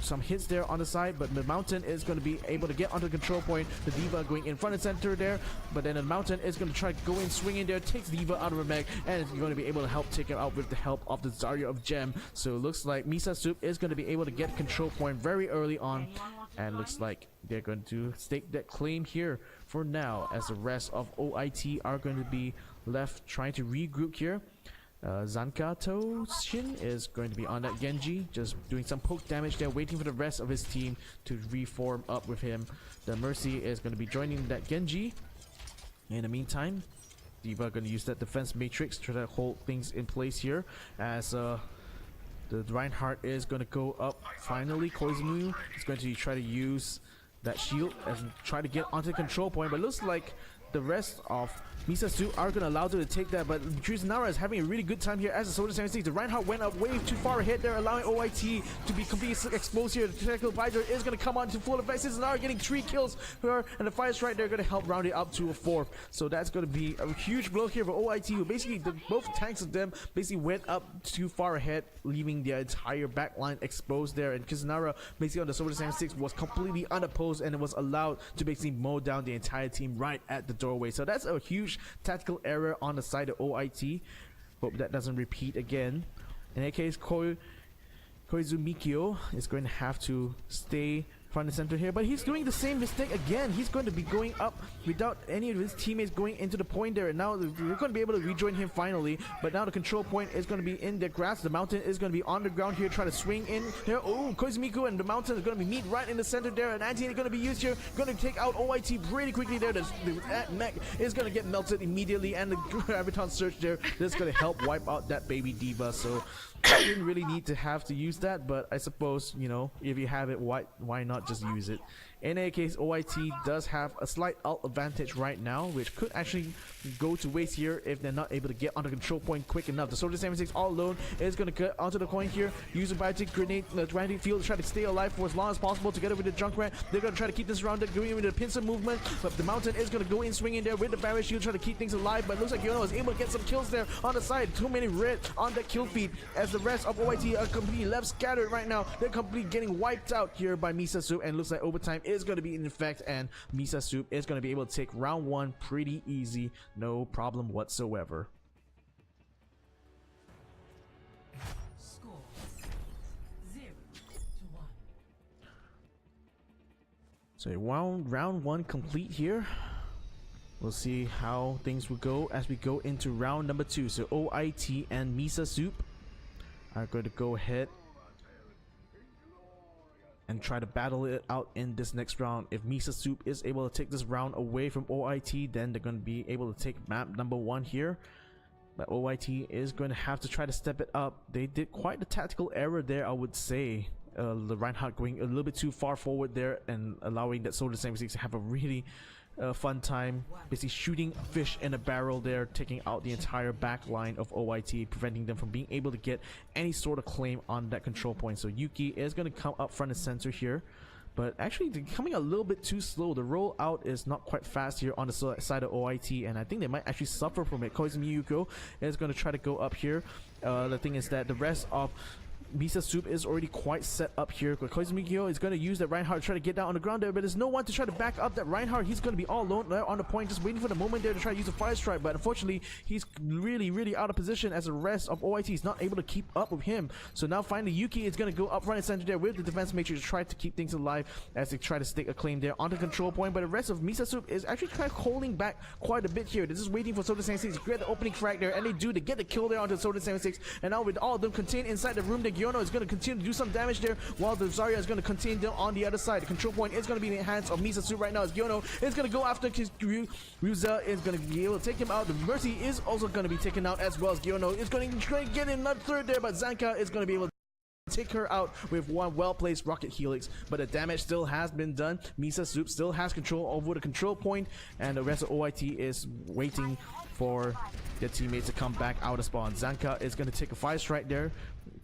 some hits there on the side, but the Mountain is going to be able to get onto the control point. The D.Va going in front and center there, but then the Mountain is going to try to go in, swing in there, takes D.Va out of her mech, and is going to be able to help take him out with the help of the Zarya of Gem. So it looks like Misa Soup is going to be able to get control point very early on, and looks like they're going to stake that claim here for now, as the rest of OIT are going to be left trying to regroup here. Zankato Shin is going to be on that Genji, just doing some poke damage there, waiting for the rest of his team to reform up with him. The Mercy is going to be joining that Genji. In the meantime, D.Va going to use that defense matrix to try to hold things in place here, as the Reinhardt is going to go up finally. Koizumi is going to try to use that shield and try to get onto the control point, but looks like the rest of Misa Soup are going to allow them to take that, but Nara is having a really good time here as the Soldier 76. The Reinhardt went up way too far ahead there, allowing OIT to be completely exposed here. The Tactical Advisor is going to come on to full effect. Nara getting 3 kills for her, and the Fire Strike they're going to help round it up to a 4th. So that's going to be a huge blow here for OIT, who basically, both tanks of them basically went up too far ahead, leaving their entire backline exposed there, and Kizunara basically on the Soldier 76 was completely unopposed, and it was allowed to basically mow down the entire team right at the doorway. So that's a huge tactical error on the side of OIT. Hope that doesn't repeat again. In that case, Koizumikyo is going to have to stay front and center here, but he's doing the same mistake again. He's going to be going up without any of his teammates going into the point there, and now we're going to be able to rejoin him finally, but now the control point is going to be in their grasp. The Mountain is going to be on the ground here, trying to swing in here. Oh, Koizumiku and the Mountain is going to be meet right in the center there, and anti is going to be used here, going to take out OIT pretty quickly there. The mech is going to get melted immediately, and the Graviton Surge there is going to help wipe out that baby D.Va. So I didn't really need to have to use that, but I suppose, you know, if you have it, why not just use it? In any case, OIT does have a slight ult advantage right now, which could actually go to waste here if they're not able to get on the control point quick enough. The Soldier 76 all alone is going to get onto the coin here, use a biotic grenade, the grenade field to try to stay alive for as long as possible together with the Junkrat. They're going to try to keep this rounded, going with the pincer movement, but the Mountain is going to go in, swing in there with the barrier shield, try to keep things alive, but it looks like Yono is able to get some kills there on the side. Too many red on that kill feed, as the rest of OIT are completely left scattered right now. They're completely getting wiped out here by Misa Soup, and looks like overtime is going to be in effect, and Misa Soup is going to be able to take round 1 pretty easy, no problem whatsoever. Score 0-1. So round 1 complete here. We'll see how things will go as we go into round number 2. So OIT and Misa Soup are going to go ahead and try to battle it out in this next round. If Misa Soup is able to take this round away from OIT, then they're going to be able to take map number 1 here. But OIT is going to have to try to step it up. They did quite a tactical error there, I would say. The Reinhardt going a little bit too far forward there and allowing that Soldier 76 to have a really fun time basically shooting fish in a barrel there, taking out the entire back line of OIT, preventing them from being able to get any sort of claim on that control point. So Yuki is going to come up front and center here, but actually they're coming a little bit too slow. The rollout is not quite fast here on the side of OIT, and I think they might actually suffer from it. Koizumi Yuko is going to try to go up here. The thing is that the rest of Misa Soup is already quite set up here. Koizumikyo is going to use that Reinhardt to try to get down on the ground there, but there's no one to try to back up that Reinhardt. He's going to be all alone there on the point, just waiting for the moment there to try to use a Fire Strike, but unfortunately he's really out of position as the rest of OIT is not able to keep up with him. So now finally Yuki is going to go up front and center there with the defense matrix to try to keep things alive as they try to stake a claim there on the control point, but the rest of Misa Soup is actually kind of holding back quite a bit here. They're just waiting for Soldier 76 to get the opening frag there, and they do. They get the kill there onto Soldier 76, and now with all of them contained inside the room, the Gyono is going to continue to do some damage there, while the Zarya is going to contain them on the other side. The control point is going to be in the hands of Misa Soup right now, as Gyono is going to go after Ryuza is going to be able to take him out. The Mercy is also going to be taken out, as well as Gyono is going to try to get in another third there, but Zanka is going to be able to take her out with one well-placed rocket helix, but the damage still has been done. Misa Soup still has control over the control point, and the rest of OIT is waiting for their teammates to come back out of spawn. Zanka is going to take a Fire Strike there.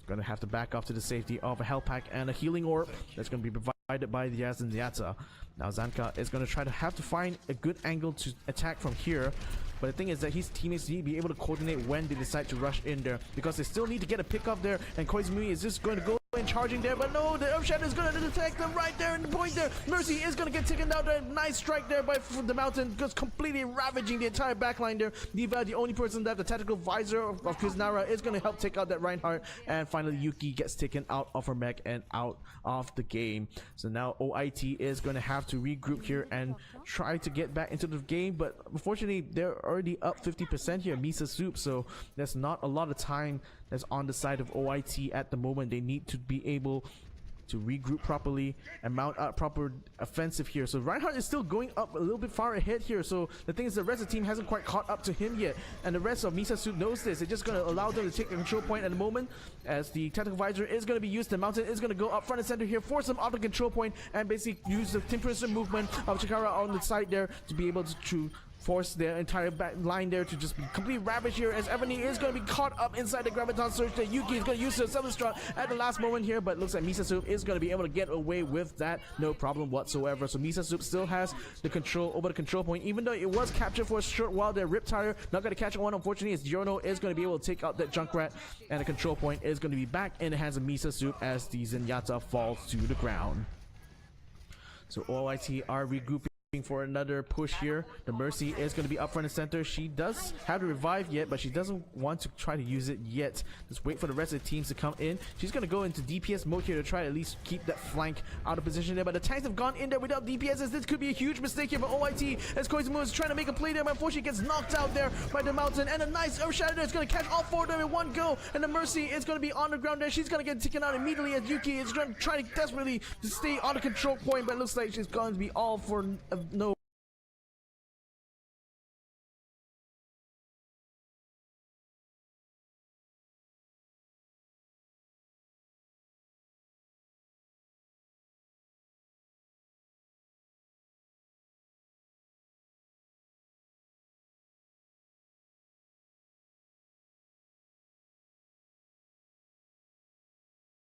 Going to have to back off to the safety of a health pack and a healing orb that's going to be provided by the Yaz and Yata. Now Zanka is going to try to have to find a good angle to attack from here, but the thing is that his teammates need to be able to coordinate when they decide to rush in there, because they still need to get a pick up there, and Koizumi is just going to go and charging there, but no, the Earth Shatter is going to detect them right there in the point there. Mercy is going to get taken down there. Nice strike there by the Mountain, just completely ravaging the entire backline there. Diva, the only person left, the tactical visor of Kiznara, is going to help take out that Reinhardt, and finally Yuki gets taken out of her mech and out of the game. So now OIT is going to have to regroup here and try to get back into the game, but unfortunately they're already up 50% here, Misa Soup, so there's not a lot of time that's on the side of OIT at the moment. They need to be able to regroup properly and mount up proper offensive here. So Reinhardt is still going up a little bit far ahead here, so the thing is the rest of the team hasn't quite caught up to him yet, and the rest of Misa Soup knows this. They're just going to allow them to take the control point at the moment, as the tactical visor is going to be used. The Mountain is going to go up front and center here, force them off the control point, and basically use the 10% movement of Chikara on the side there to be able to force their entire back line there to just be completely ravaged here, as Ebony is going to be caught up inside the Graviton Surge there. Yuki is going to use the Self-Destruct at the last moment here, but looks like Misa Soup is going to be able to get away with that, no problem whatsoever. So Misa Soup still has the control over the control point, even though it was captured for a short while there. Riptire not going to catch one, unfortunately, as Giorno is going to be able to take out that Junkrat, and the control point is going to be back in the hands of Misa Soup as the Zenyatta falls to the ground. So OIT are regrouping for another push here. The Mercy is going to be up front and center. She does have the revive yet, but she doesn't want to try to use it yet. Just wait for the rest of the teams to come in. She's going to go into DPS mode here to try to at least keep that flank out of position there, but the tanks have gone in there without DPS, as this could be a huge mistake here for OIT, as Koizumi is trying to make a play there, but unfortunately gets knocked out there by the Mountain, and a nice Earth Shatter is going to catch all four of them in one go, and the Mercy is going to be on the ground there. She's going to get taken out immediately, as Yuki is going to try desperately to stay on the control point, but it looks like she's going to be all for no